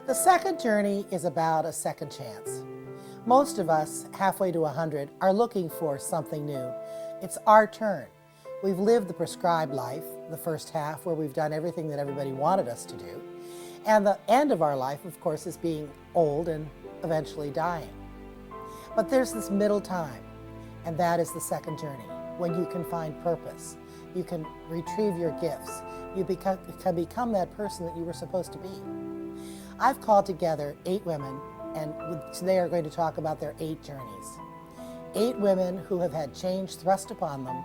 The second journey is about a second chance. Most of us, halfway to 100, are looking for something new. It's our turn. We've lived the prescribed life, the first half, where we've done everything that everybody wanted us to do. And the end of our life, of course, is being old and eventually dying. But there's this middle time, and that is the second journey, when you can find purpose. You can retrieve your gifts. You can become that person that you were supposed to be. I've called together 8 women, and today are going to talk about their 8 journeys. 8 women who have had change thrust upon them,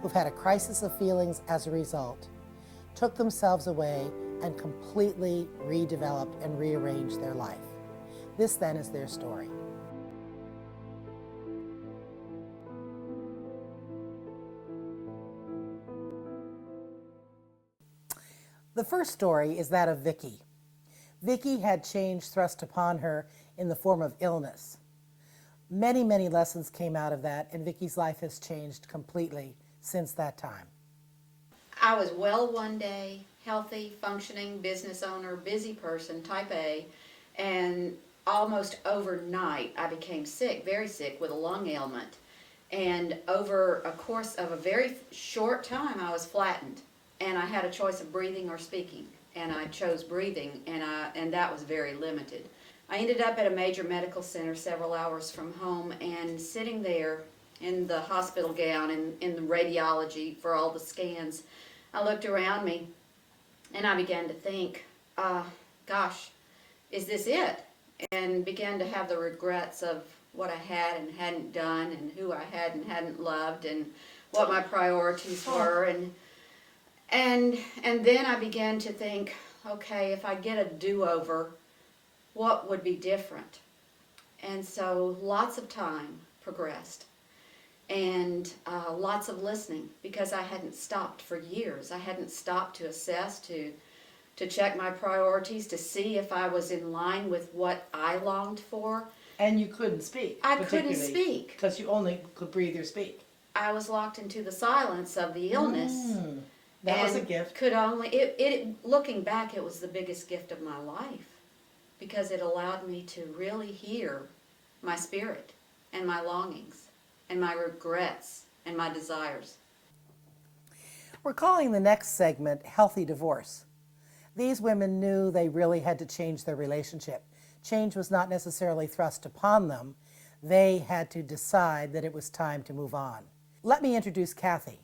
who've had a crisis of feelings as a result, took themselves away and completely redeveloped and rearranged their life. This then is their story. The first story is that of Vicki. Vicki had change thrust upon her in the form of illness. Many, many lessons came out of that, and Vicki's life has changed completely since that time. I was well one day, healthy, functioning, business owner, busy person, type A, and almost overnight I became sick, very sick, with a lung ailment. And over a course of a very short time, I was flattened, and I had a choice of breathing or speaking. And I chose breathing, and that was very limited. I ended up at a major medical center several hours from home, and sitting there in the hospital gown and in the radiology for all the scans, I looked around me and I began to think, gosh, is this it? And began to have the regrets of what I had and hadn't done, and who I had and hadn't loved, and what my priorities were. And then I began to think, okay, if I get a do-over, what would be different? And so lots of time progressed, and lots of listening, because I hadn't stopped for years. I hadn't stopped to assess, to check my priorities, to see if I was in line with what I longed for. And you couldn't speak. I couldn't speak. Because you only could breathe or speak. I was locked into the silence of the illness. That was a gift. Could only looking back, it was the biggest gift of my life, because it allowed me to really hear my spirit and my longings and my regrets and my desires. We're calling the next segment Healthy Divorce. These women knew they really had to change their relationship. Change was not necessarily thrust upon them. They had to decide that it was time to move on. Let me introduce Kathy,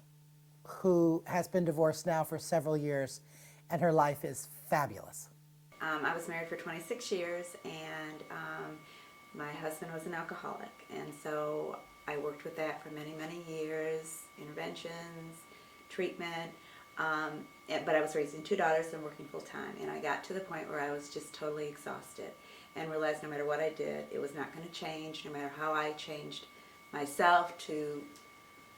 who has been divorced now for several years, and her life is fabulous. I was married for 26 years, and my husband was an alcoholic, and so I worked with that for many, many years, interventions, treatment, but I was raising 2 daughters and working full-time, and I got to the point where I was just totally exhausted and realized no matter what I did, it was not going to change, no matter how I changed myself to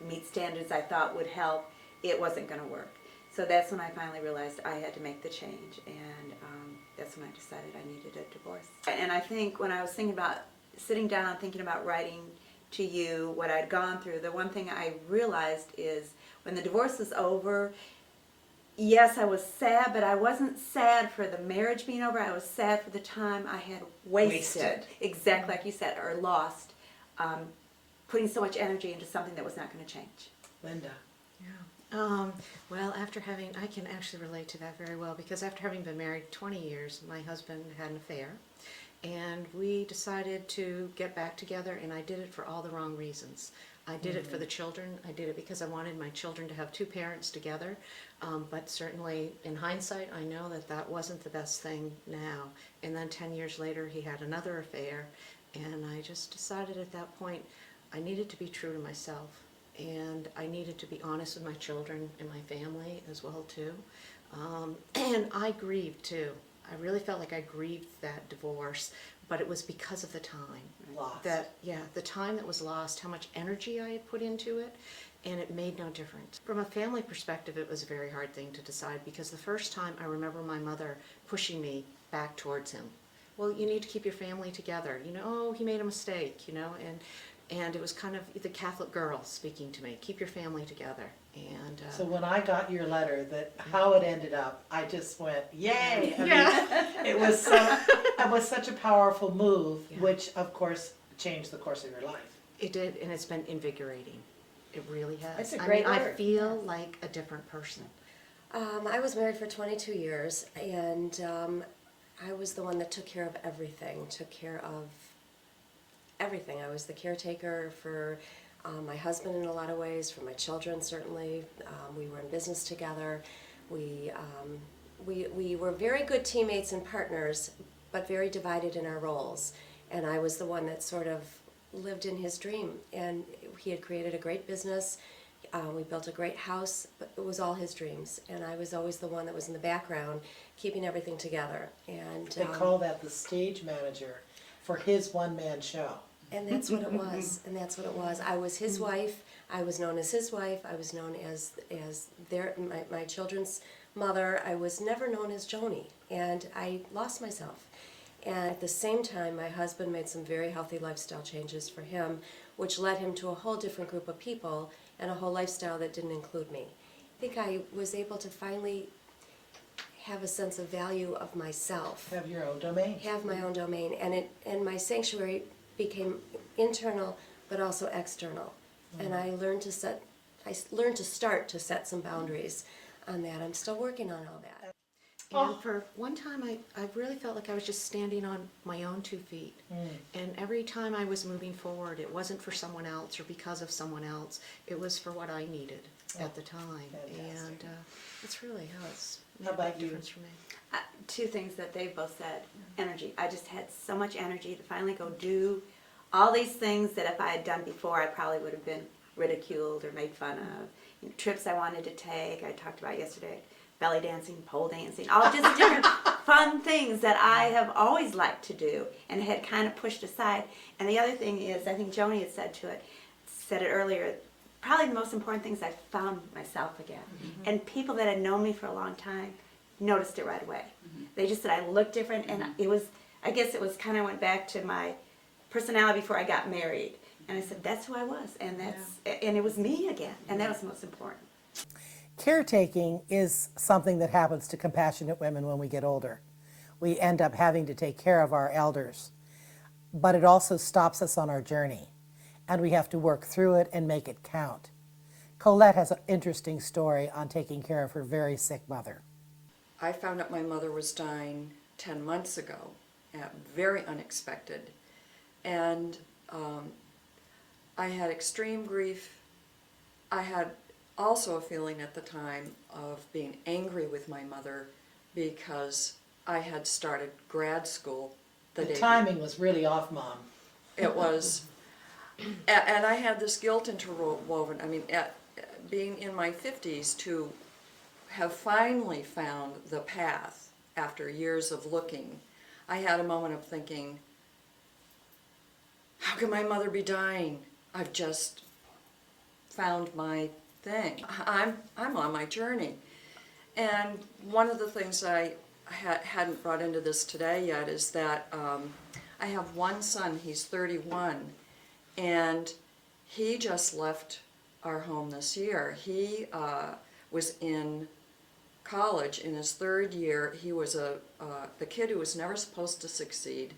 meet standards I thought would help, it wasn't going to work. So that's when I finally realized I had to make the change, and that's when I decided I needed a divorce. And I think when I was thinking about sitting down and thinking about writing to you what I'd gone through, the one thing I realized is when the divorce was over, yes, I was sad, but I wasn't sad for the marriage being over. I was sad for the time I had wasted. Exactly like you said, or lost, putting so much energy into something that was not going to change. Linda. Well, I can actually relate to that very well, because after having been married 20 years, my husband had an affair, and we decided to get back together, and I did it for all the wrong reasons. I did it for the children. I did it because I wanted my children to have 2 parents together, but certainly in hindsight, I know that that wasn't the best thing now. And then 10 years later, he had another affair, and I just decided at that point I needed to be true to myself. And I needed to be honest with my children and my family as well too. And I grieved too. I really felt like I grieved that divorce, but it was because of the time. Lost. The time that was lost, how much energy I had put into it, and it made no difference. From a family perspective, it was a very hard thing to decide, because the first time I remember my mother pushing me back towards him. Well, you need to keep your family together. Oh, he made a mistake, and And it was kind of the Catholic girl speaking to me, keep your family together. And So when I got your letter, that how it ended up, I just went, yay! I mean, it was such a powerful move, Yeah. which of course changed the course of your life. it did, and it's been invigorating. It really has. It's a I great mean, I letter. feel like a different person. I was married for 22 years, and I was the one that took care of everything, took care of everything. I was the caretaker for my husband in a lot of ways, for my children certainly. We were in business together. We were very good teammates and partners, but very divided in our roles. And I was the one that sort of lived in his dream. And he had created a great business. We built a great house, but it was all his dreams. And I was always the one that was in the background, keeping everything together. And They call that the stage manager for his one-man show. and that's what it was. And that's what it was. I was his wife. I was known as his wife. I was known as my children's mother. I was never known as Joni. And I lost myself. And at the same time, my husband made some very healthy lifestyle changes for him, which led him to a whole different group of people and a whole lifestyle that didn't include me. I think I was able to finally have a sense of value of myself. Have your own domain. Have my own domain, and my sanctuary became internal but also external. And I learned to start to set some boundaries on that. I'm still working on all that. And for one time, I really felt like I was just standing on my own 2 feet. And every time I was moving forward, it wasn't for someone else or because of someone else. It was for what I needed at the time. Fantastic. And that's really how it's made How a about big you? difference for me. Two things that they've both said. Energy. I just had so much energy to finally go do all these things that if I had done before, I probably would have been ridiculed or made fun of. You know, trips I wanted to take, I talked about yesterday, belly dancing, pole dancing, all just different fun things that I have always liked to do and had kind of pushed aside. And the other thing is, I think Joni had said it earlier, probably the most important thing is I found myself again. And people that had known me for a long time noticed it right away. They just said I looked different, and it was, I guess it was kind of went back to my personality before I got married. And I said, that's who I was, and and it was me again, and that was most important. Caretaking is something that happens to compassionate women when we get older. We end up having to take care of our elders, but it also stops us on our journey, and we have to work through it and make it count. Colette has an interesting story on taking care of her very sick mother. I found out my mother was dying 10 months ago, very unexpected, and I had extreme grief. I had also a feeling at the time of being angry with my mother because I had started grad school the The day timing was really off, Mom. it was, and I had this guilt interwoven. I mean, being in my 50s to have finally found the path after years of looking, I had a moment of thinking, how can my mother be dying? I've just found my thing. I'm on my journey. And one of the things I hadn't brought into this today yet is that I have one son, he's 31, and he just left our home this year. He was in college in his 3rd year. He was the kid who was never supposed to succeed.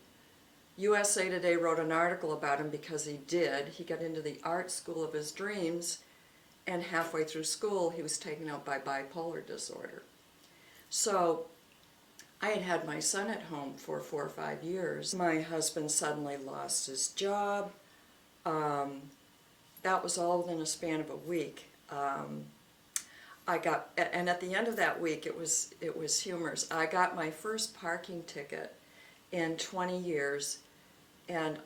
USA Today wrote an article about him because he did. He got into the art school of his dreams, and halfway through school he was taken out by bipolar disorder. So I had my son at home for 4 or 5 years. My husband suddenly lost his job. That was all within a span of a week. And at the end of that week, it was humorous. I got my first parking ticket in 20 years, and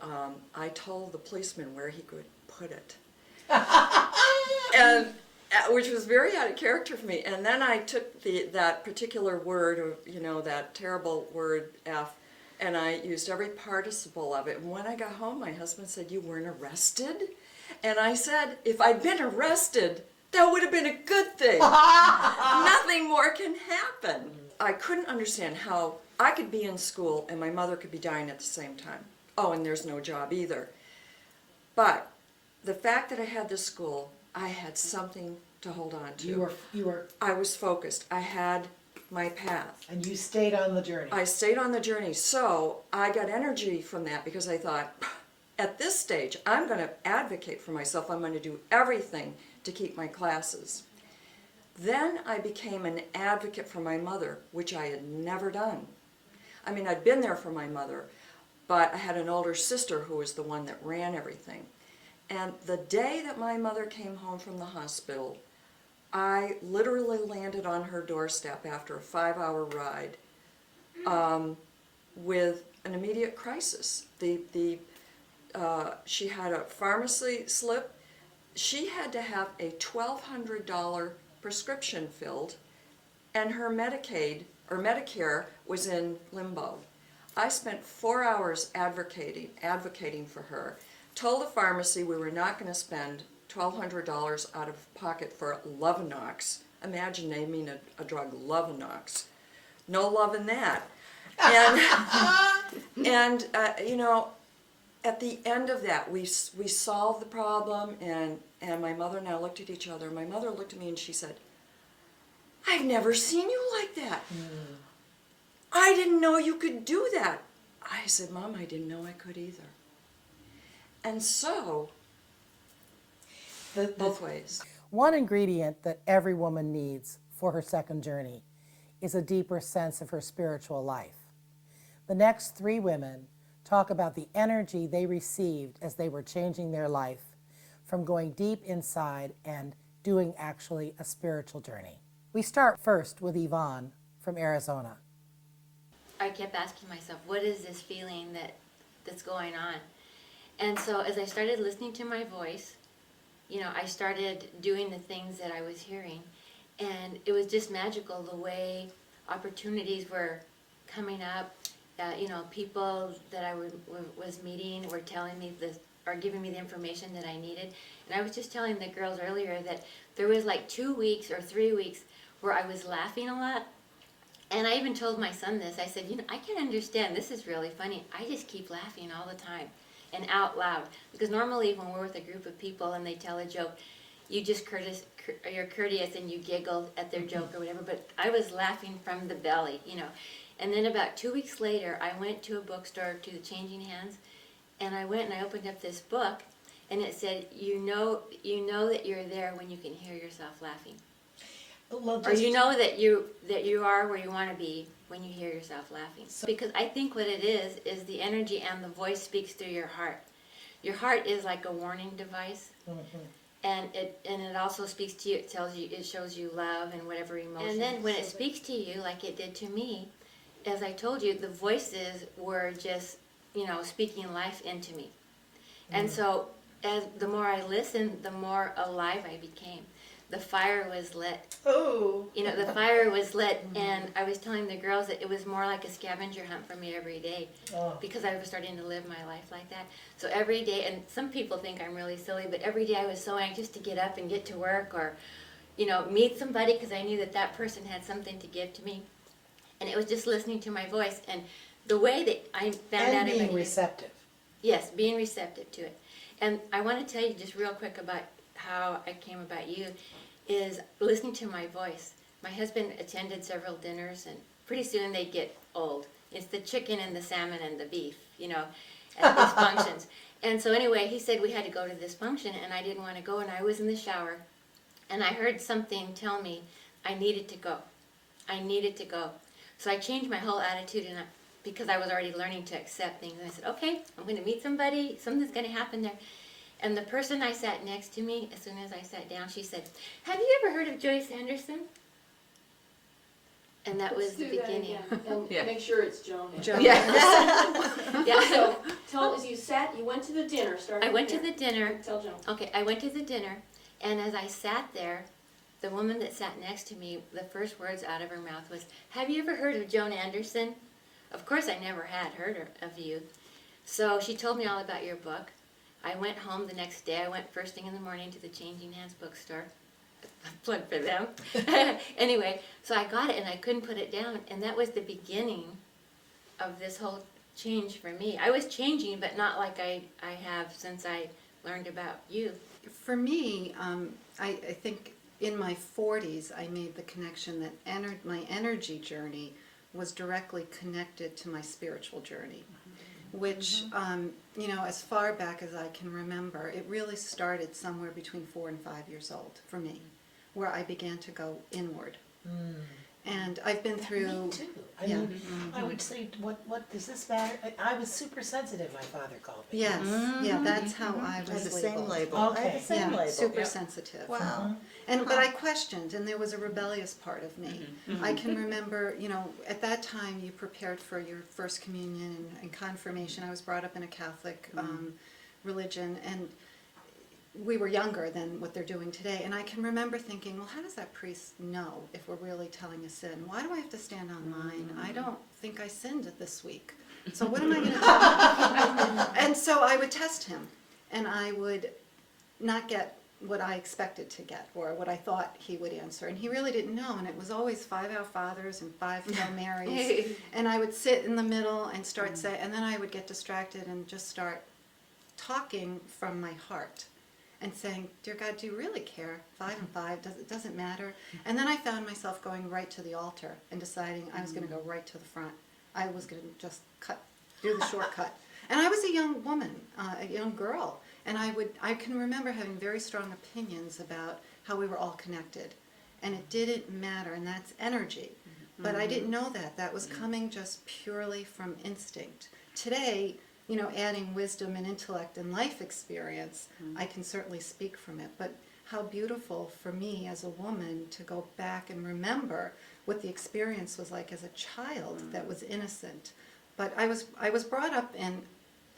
I told the policeman where he could put it, and which was very out of character for me. And then I took that particular word, or that terrible word F, and I used every participle of it. And when I got home, my husband said, "You weren't arrested?" And I said, "If I'd been arrested, that would have been a good thing. Nothing more can happen." I couldn't understand how I could be in school and my mother could be dying at the same time. Oh, and there's no job either. But the fact that I had this school, I had something to hold on to. You were, I was focused. I had my path. and you stayed on the journey. I stayed on the journey, so I got energy from that because I thought, at this stage, I'm going to advocate for myself. I'm going to do everything to keep my classes. Then I became an advocate for my mother, which I had never done. I mean, I'd been there for my mother, but I had an older sister who was the one that ran everything. And the day that my mother came home from the hospital, I literally landed on her doorstep after a 5-hour ride with an immediate crisis. She had a pharmacy slip. She had to have a $1,200 prescription filled, and her Medicaid or Medicare was in limbo. I spent 4 hours advocating for her. Told the pharmacy we were not going to spend $1,200 out of pocket for Lovenox. Imagine naming a drug Lovenox. No love in that. And you know, at the end of that, we solved the problem, and my mother and I looked at each other. My mother looked at me and she said, "I've never seen you like that. I didn't know you could do that." I said, "Mom, I didn't know I could either." And so, both ways. One ingredient that every woman needs for her second journey is a deeper sense of her spiritual life. The next 3 women talk about the energy they received as they were changing their life from going deep inside and doing actually a spiritual journey. We start first with Yvonne from Arizona. I kept asking myself, what is this feeling that's going on? And so as I started listening to my voice, you know, I started doing the things that I was hearing. And it was just magical the way opportunities were coming up. You know, people that I was meeting were telling me this, or giving me the information that I needed. And I was just telling the girls earlier that there was like 2 weeks or 3 weeks where I was laughing a lot. And I even told my son this. I said, you know, I can understand. This is really funny. I just keep laughing all the time and out loud. Because normally when we're with a group of people and they tell a joke, you just you're courteous and you giggle at their joke or whatever. But I was laughing from the belly, you know. And then about 2 weeks later, I went to a bookstore, to the Changing Hands, and I went and I opened up this book, and it said, you know that you're there when you can hear yourself laughing. Or you know that you are where you want to be when you hear yourself laughing. Because I think what it is the energy, and the voice speaks through your heart. Your heart is like a warning device, and it also speaks to you. It tells you, it shows you love and whatever emotion. And then when it speaks to you, like it did to me, as I told you, the voices were just, you know, speaking life into me. And so as the more I listened, the more alive I became. The fire was lit. Oh. You know, the fire was lit, and I was telling the girls that it was more like a scavenger hunt for me every day, because I was starting to live my life like that. So every day, and some people think I'm really silly, but every day I was so anxious to get up and get to work, or, you know, meet somebody, because I knew that person had something to give to me. And it was just listening to my voice, and the way that I found out And being about receptive. Yes, being receptive to it. And I want to tell you just real quick about how I came about you, is listening to my voice. My husband attended several dinners, and pretty soon they get old. It's the chicken and the salmon and the beef, you know, at these functions. And so anyway, he said we had to go to this function, and I didn't want to go, and I was in the shower, and I heard something tell me I needed to go. I needed to go. So I changed my whole attitude, and because I was already learning to accept things, and I said, okay, I'm going to meet somebody, something's going to happen there. And the person I sat next to me, as soon as I sat down, she said, have you ever heard of Joyce Anderson? And that was the beginning. And Yeah. make sure it's Joan. Joan. Yeah. Yeah. So tell us, you went to the dinner. I went to the dinner. Tell Joan. Okay, I went to the dinner, and as I sat there, the woman that sat next to me, the first words out of her mouth was, have you ever heard of Joan Anderson? Of course I never had heard of you. So she told me all about your book. I went home the next day. I went first thing in the morning to the Changing Hands bookstore. Plug for them. Anyway, so I got it, and I couldn't put it down, and that was the beginning of this whole change for me. I was changing, but not like I have since I learned about you. For me, I think in my 40s, I made the connection that my energy journey was directly connected to my spiritual journey, which, as far back as I can remember, it really started somewhere between 4 and 5 years old for me, where I began to go inward. And I've been through... Me too. I mean, I would say, what does this matter? I was super sensitive, my father called me. Yes, yeah, that's how I I had was the same labeled. label. I had Okay. the same Yeah, label. super Yep. sensitive. Wow. But I questioned, and there was a rebellious part of me. I can remember, at that time you prepared for your first communion and confirmation. I was brought up in a Catholic religion, and we were younger than what they're doing today. And I can remember thinking, well, how does that priest know if we're really telling a sin? Why do I have to stand on mine? I don't think I sinned this week. So what am I going to tell him? And so I would test him, and I would not get what I expected to get or what I thought he would answer. And he really didn't know, and it was always 5 Our Fathers and 5 Hail Marys. And I would sit in the middle and start saying, and then I would get distracted and just start talking from my heart and saying, dear God, do you really care? 5 and 5, doesn't matter. And then I found myself going right to the altar and deciding I was going to go right to the front. I was going to just do the shortcut. And I was a young woman, a young girl, and I can remember having very strong opinions about how we were all connected. And it didn't matter, and that's energy. But I didn't know that. That was coming just purely from instinct. Today, adding wisdom and intellect and life experience, I can certainly speak from it. But how beautiful for me as a woman to go back and remember what the experience was like as a child that was innocent. But I was brought up in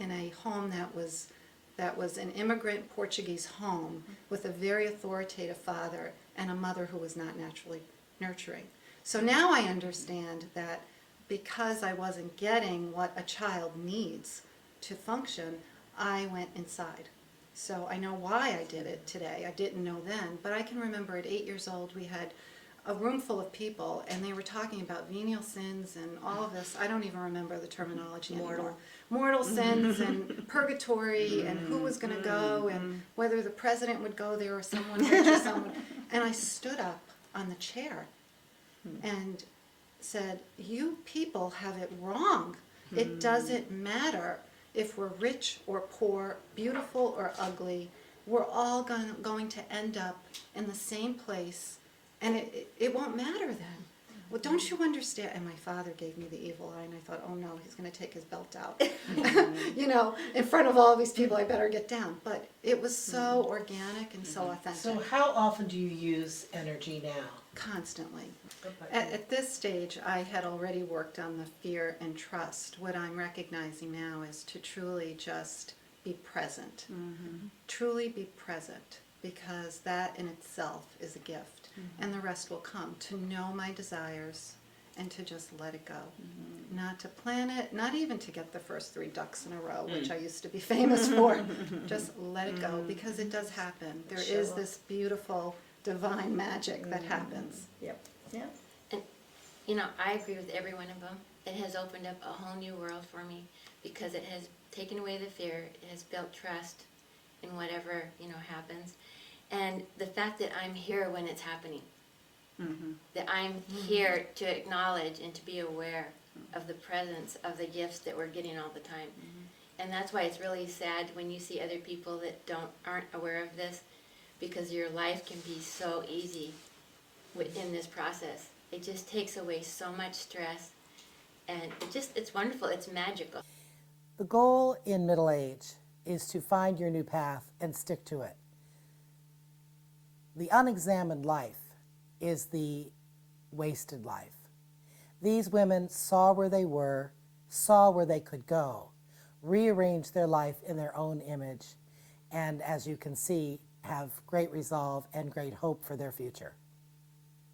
a home that was an immigrant Portuguese home with a very authoritative father and a mother who was not naturally nurturing. So now I understand that because I wasn't getting what a child needs to function, I went inside. So I know why I did it today. I didn't know then, but I can remember at 8 years old we had a room full of people, and they were talking about venial sins and all of this. I don't even remember the terminology anymore. Mortal sins and purgatory and who was going to go and whether the president would go there or someone rich or someone. And I stood up on the chair and said, you people have it wrong. It doesn't matter if we're rich or poor, beautiful or ugly. We're all going to end up in the same place, and it won't matter then. Well, don't you understand? And my father gave me the evil eye, and I thought, oh no, he's going to take his belt out. In front of all these people, I better get down. But it was so organic and so authentic. So how often do you use energy now? Constantly. At this stage, I had already worked on the fear and trust. What I'm recognizing now is to truly just be present. Truly be present, because that in itself is a gift. And the rest will come. To know my desires and to just let it go. Not to plan it, not even to get the first 3 ducks in a row, which I used to be famous for. Just let it go, because it does happen. There is this beautiful divine magic that happens. Yep. Yep. And I agree with every one of them. It has opened up a whole new world for me, because it has taken away the fear. It has built trust in whatever happens, and the fact that I'm here when it's happening. That I'm here to acknowledge and to be aware of the presence of the gifts that we're getting all the time. And that's why it's really sad when you see other people that aren't aware of this, because your life can be so easy in this process. It just takes away so much stress, and it's wonderful. It's magical. The goal in middle age is to find your new path and stick to it. The unexamined life is the wasted life. These women saw where they were, saw where they could go, rearranged their life in their own image, and as you can see, have great resolve and great hope for their future.